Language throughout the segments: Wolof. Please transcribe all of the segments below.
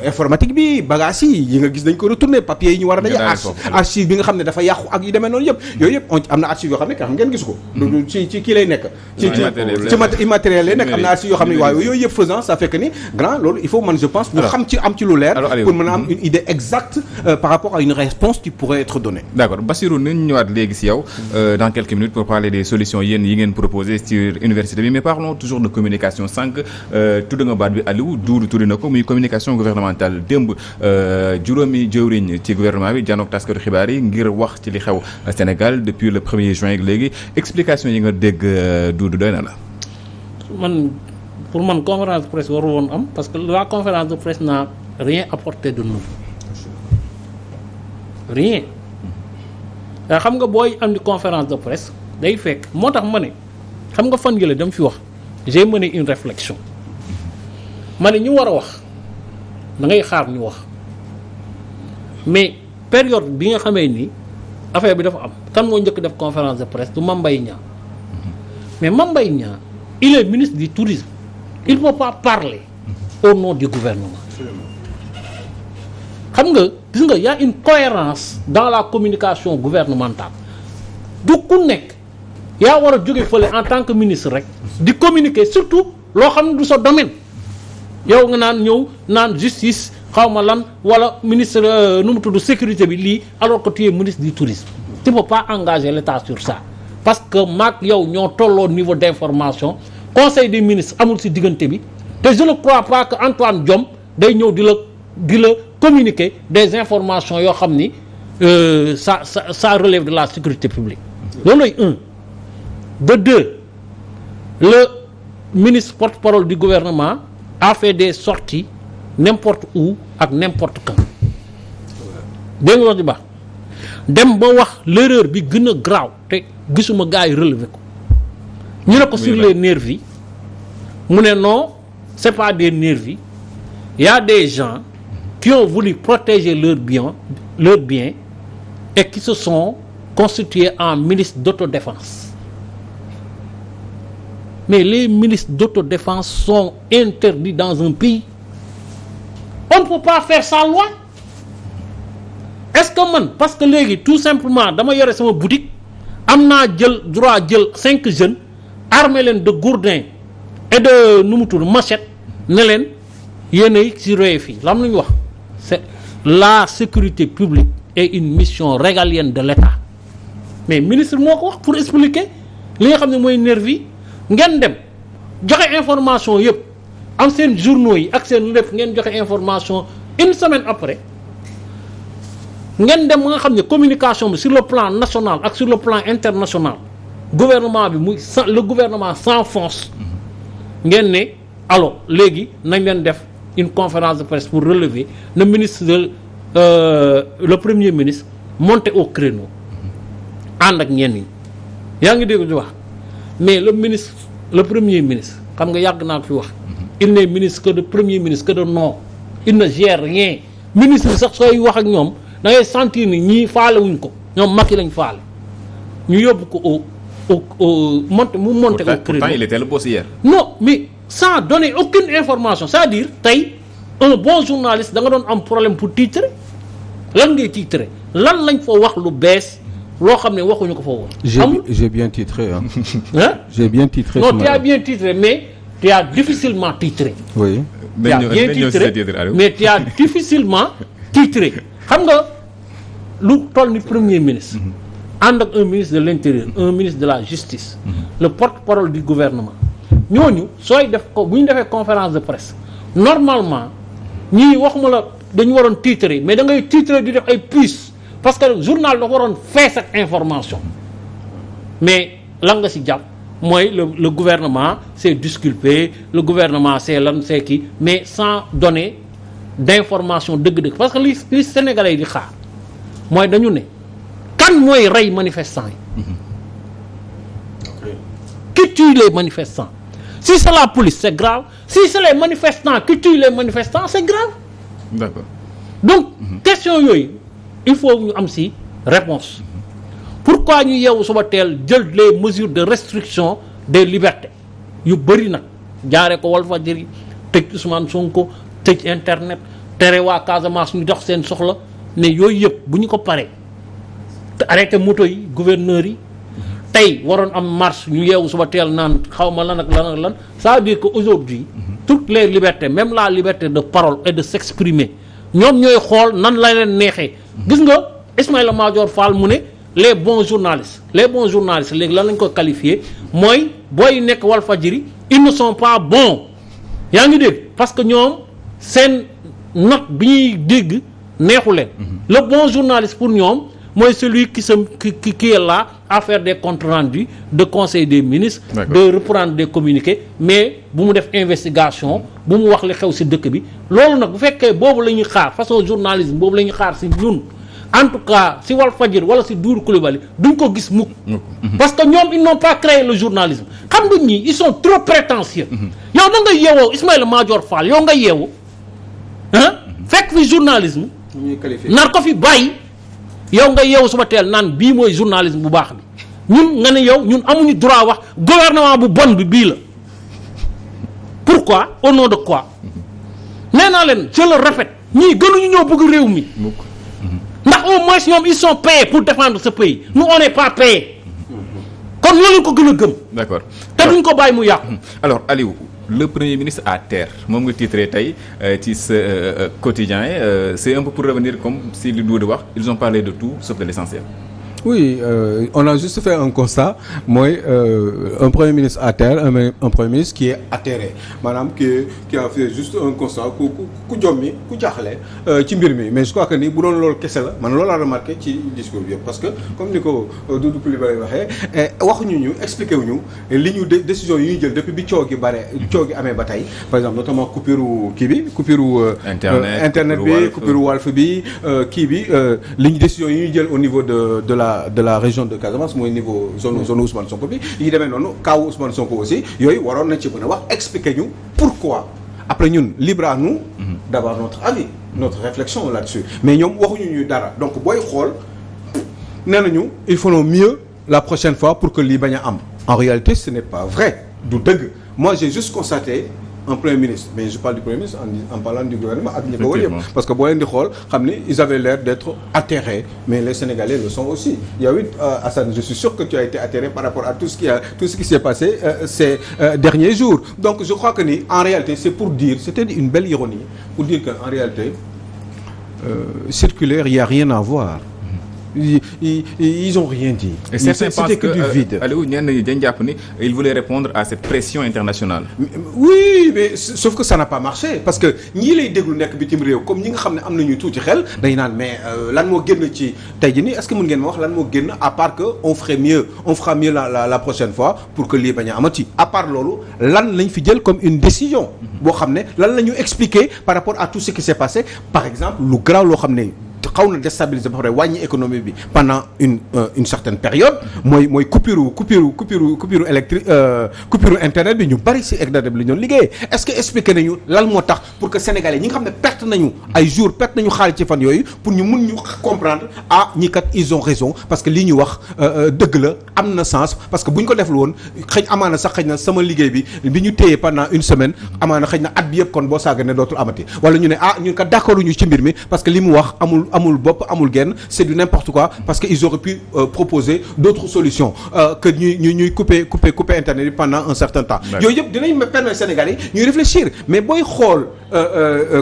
informatique bi bagages yi nga gis dañ ko retourner papier yi ñu war a daje archive bi nga xam ne dafa yàqu ak yu demee noonu yëpp yooyu yëpp am na archive yoo xam ne xam ngeen gis ko ci kii lay nekk ci immatériel lay nekk am na archive yoo xam ne waaye yooyu yëpp faisant ça fait que ni grand loolu il faut man je pense ñu xam ci am ci lu leer pour mën a am une idée exacte par rapport à une réponse qui pourrait être donnée. D'accord Bassirou nañu ñëwaat léegi si yow dans quelques minutes pour parler des solutions yéen yi ngeen proposé sur université bi mais parlons toujours de communication sànq tudd nga baat bi Aliou Doudou tuddi na ko muy communication gouvernementale démb juróomi jëwriñ ci gouvernement bi janook taskatu xibaar yi ngir wax ci li xew Sénégal depuis le 1er juin léegi explication yi nga dégg Doudou doy na la. Pour man conférence de presse waru woon am parce que la conférence de presse n'a rien apporté de nouveau rien yaa xam nga booy am di conférence de presse day fekk moo tax ma ne xam nga fan yële dama fi wax j'ai mené une réflexion ma ne ñu war a wax da ngay xaar ñu wax mais période bi nga xamee ni affaire bi dafa am kan moo njëkk def conférence de presse du Mame Mbaye Niang mais Mame Mbaye Niang il est ministre du tourisme il ne faut pas parler au nom du gouvernement xam nga gis nga y a une cohérence dans la communication gouvernementale du ku nekk yaa war a jóge fële en tant que ministre rek di communiquer surtout loo xam ne du sa domaine yow nga naan ñëw naan justice xaw ma lan wala ministre nu mu tudd sécurité bi lii alors que tu es ministre du tourisme tu ne peux pas engager l'État sur ça parce que maag yow ñoo tolloo niveau d'information conseil des ministres amul ci diggante bi te je ne crois pas que Antoine Diome day ñëw di la communiquer des informations yoo xam ni ça relève de la sécurité publique loolu lay un de deux le ministre porte-parole du gouvernement a fait des sorties n'importe où ak n'importe quand dégg nga wax di baax dem ba wax l'erreur bi gën a graaw te gisuma gars yi relever ko ñu ne ko sur les nervis mu ne non c'est pas des nervis il y a des gens qui ont voulu protéger leurs biens et qui se sont constitués en ministres d'autodéfense mais les ministres d'autodéfense sont interdits dans un pays on ne peut pas faire sa loi est-ce que man parce que léegi tout simplement dama yore sama boutique am naa droit jël 5 jeunes armé leen de gourdins et de nu mu tudd machette ne leen yéenay ci roye fii lam lu ñu wax c'est la sécurité publique est une mission régalienne de l'État mais ministre moo ko wax pour expliquer li nga xam ne mooy nervi ngeen dem joxe information yëpp am seen journaux yi ak seen lépp ngeen joxe information une semaine après ngeen dem nga xam ne communication bi sur le plan national ak sur le plan international gouvernement bi muy le gouvernement s'enfonce ngeen ne alors léegi nañ leen def une conférence de presse pour relever le ministre le premier ministre monter au créneau ànd ak ñenn ñi yaa ngi dégg di wax mais le premier ministre xam nga yàgg naa ko fi wax il n'est ministre que de premier ministre que de nom il ne gère rien ministre bi sax sooy wax ak ñoom da ngay sentir ni ñii faale wuñ ko ñoom Macky lañ faale ñu yóbbu ko au monter au créneau. Pourtant il était le boss hier. Non mais sans donner aucune information c'est-à-dire tey un bon journaliste da nga doon am problème pour titrer lan ngay titrer lan lañ fa wax lu bees loo xam ne waxuñu ko fa woon. J'ai bien titré hein. J'ai bien titré. Non tu as bien titré mais tu as difficilement titré. Oui. Tu as bien titré mais tu as difficilement titré xam nga lu toll ni premier ministre. ànd ak un ministre de l'intérieur un ministre de la justice. Le porte-parole du gouvernement. ñooñu sooy def ko bu ñu defee conférence de presse normalement ñii waxuma la dañu waroon titrer mais da ngay titrer di def ay puces parce que journal dafa waroon fees ak information mais lan nga ci jàpp mooy le gouvernement s'est disculpé le gouvernement c'est lan c'est kii mais sans donner d'information dëgg-dëgg parce que li Sénégalais yi di xaar mooy dañu ne kan mooy rey manifestants yi qui tue les manifestants. Si c'est la police, c'est grave. Si c'est les manifestants qui tuent les manifestants, c'est grave. D'accord. Donc, question yooyu il faut ñu am ci réponse. Pourquoi ñu yeewu suba teel jël les mesures de restriction des libertés yu bëri nag jaaree ko Walfadjri tëj Ousmane Sonko tëj internet tere waa Casamance ñu dox seen soxla ne yooyu yëpp bu ñu ko paree te arrêté moto yi gouverneurs yi tey waroon am marche ñu yeewu suba teel naan xaw ma lan ak lan ak lan ça veut dire que aujourd'hui toutes les libertés même la liberté de parole et de s'exprimer ñoom ñooy xool nan la leen neexee gis nga Ismaïla Madior Fall mu ne les bons journalistes léegi lan lañ ko qualifier mooy booy nekk Walfadjri ils ne sont pas bons yaa ngi dégg parce que ñoom seen note bi ñuy dégg neexu leen le bon journaliste pour ñoom mooy celui qui est là à faire des comptes rendus de conseil des ministres de reprendre des communiqués mais bu mu def investigation bu mu wax li xew ci dëkk bi loolu nag bu fekkee boobu la ñuy xaar façon journalisme boobu la ñuy xaar ci ñun en tout cas ci Walfadjri wala ci Doudou Coulibaly duñ ko gis mukk parce que ñoom ils n'ont pas créé le journalisme xam nga ñii ils sont trop prétentieux yow da nga yeewoo Ismaïla Madior Fall yow nga yeewu fekk fi journalisme nar ko fi bàyyi yow nga yeewu suba teel naan bii mooy journalisme bu baax bi ñun nga ne yow ñun amuñu droit wax gouvernement bu bon bi bii la pourquoi au nom de quoi nee naa leen je le répète ñii gënuñu ñoo bëgg réew mi ndax au moins ñoom ils sont payés pour défendre ce pays nous on n'est pas payés kon loolu ko gën a gëm d'accord te duñ ko bàyyi mu yàqu alors Aliou le premier ministre à terre moom nga titré tey ci sa quotidien c'est un peu pour revenir comme si li Doudou wax ils ont parlé de tout sauf de l'essentiel. Oui, on a juste fait un constat mooy un premier ministre à terre un premier ministre qui est atterré maanaam qui a fait juste un constat ku jommi ku jaaxle ci mbir mi mais je crois que ni bu doon loolu kese la man loolu laa remarqué ci discours bi yëpp parce que comme ni ko Doudou Coulibaly waxee waxuñu ñu expliqué wuñu li ñu décision yi ñuy jël depuis bi coow gi amee ba tey par exemple notamment coupure kii bi coupure internet bi coupure Walf bi kii bi li ñu décision yi ñuy jël au niveau de la région de Casamance mooy niveau zone Ousmane Sonko bi yi demee noonu kaw Ousmane Sonko aussi yooyu waroon nañ ci mën a wax expliquer ñu pourquoi après ñun libre à nous d'avoir notre avis notre réflexion là-dessus mais ñoom waxuñu ñu dara donc booy xool nee nañu il faut mieux la prochaine fois pour que lii bañ a am en réalité ce n'est pas vrai du dëgg moi j'ai juste constaté un premier ministre mais je parle du premier ministre en parlant du gouvernement ak ñi ko wër yëpp parce que boo leen di xool xam ni ils avaient l'air d'être atterrés mais les Sénégalais le sont aussi yow it Assane je suis sûr que tu as été atterré par rapport à tout ce qui s'est passé ces derniers jours donc je crois que ni en réalité c'est pour dire c'était une belle ironie pour dire que en réalité circulaire il y a rien à voir ils ont rien dit. Et certains pensent que du vide. Aliou ñenn ñi dañ jàpp ni il voulait répondre à cette pression internationale. Oui mais sauf que ça n'a pas marché parce que ñii lay déglu nekk bitim réew comme ñi nga xam ne am nañu tuuti xel dañ naan mais lan moo génn ci tey jii nii est-ce que mën ngeen ma wax lan moo génn à part que on fera mieux la prochaine fois pour que lii bañ a amati à part loolu lan lañ fi jël comme une décision boo xam ne lan la ñu expliquer par rapport à tout ce qui s'est passé par exemple lu garaaw loo xam ne xaw na déstabiliser ba pare wàññi économie bi pendant une certaine période mooy coupure électrique coupure internet bi ñu bari ci internet bi la ñu doon liggéeyee est-ce que expliqué nañu lan moo tax pour que sénégalais ñi nga xam ne perte nañu ay jours perte nañu xaalis ci fan yooyu pour ñu mun ñu comprendre ñi kat ils ont raison parce que lii ñu wax dëgg la am na sens parce que bu ñu ko deful woon amaana sax xëy na sama liggéey bi ñu téye pendant une semaine amaana xëy na at bi yëpp kon boo saaga ne dootul amati wala ñu ne ñun kat d'accord ñu ci mbir mi parce que li mu wax amul bopp amul genn c'est du n'importe quoi parce que ils auraient pu proposer d'autres solutions que ñuy couper internet bi pendant un certain temps yooyu yëpp dinañ permettre Sénégalais yi ñuy réfléchir mais booy xool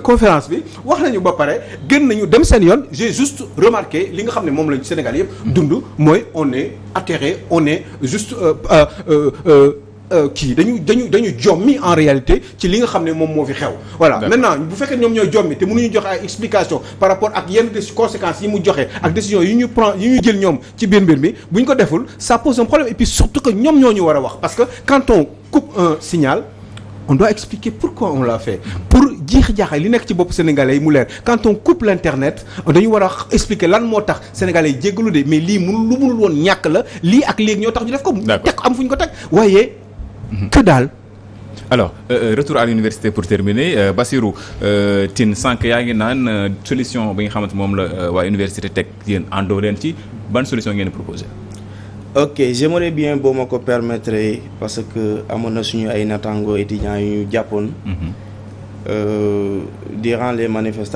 conférence bi wax nañu ba pare gën nañu dem seen yoon j'ai juste remarqué li nga xam ne moom lañu Sénégalais yëpp dund mooy on est atterré on est juste dañu jommi en réalité ci li nga xam ne moom moo fi xew voilà maintenant bu fekkee ñoom ñooy jommi te mënuñu joxe ay explication par rapport ak yenn conséquences yi mu joxe ak décisions yi ñu jël ñoom ci biir mbir mi bu ñu ko deful ça pose un problème et puis surtout que ñoom ñoo ñu war a wax parce que quand on coupe un signal on doit expliquer pourquoi on l'a fait pour jiix jaaxay li nekk ci bopp sénégalais yi mu leer quand on coupe l'internet dañu war a expliquer lan moo tax sénégalais yi jéggalu de mais lii mënul woon ñàkk la lii ak léegi ñoo tax ñu def ko teg am fu ñu ko teg waaye que daal. Alors retour à l'université pour terminer Bassirou Tine sànq yaa ngi naan solution bi nga xamante moom la waa université teg yéen àndoo leen ci ban solution ngeen proposé. ok j'aimerais bien boo ma ko permettre parce que amoon na suñu ay natango étudiants yu ñu jàppoon durant les manifestations.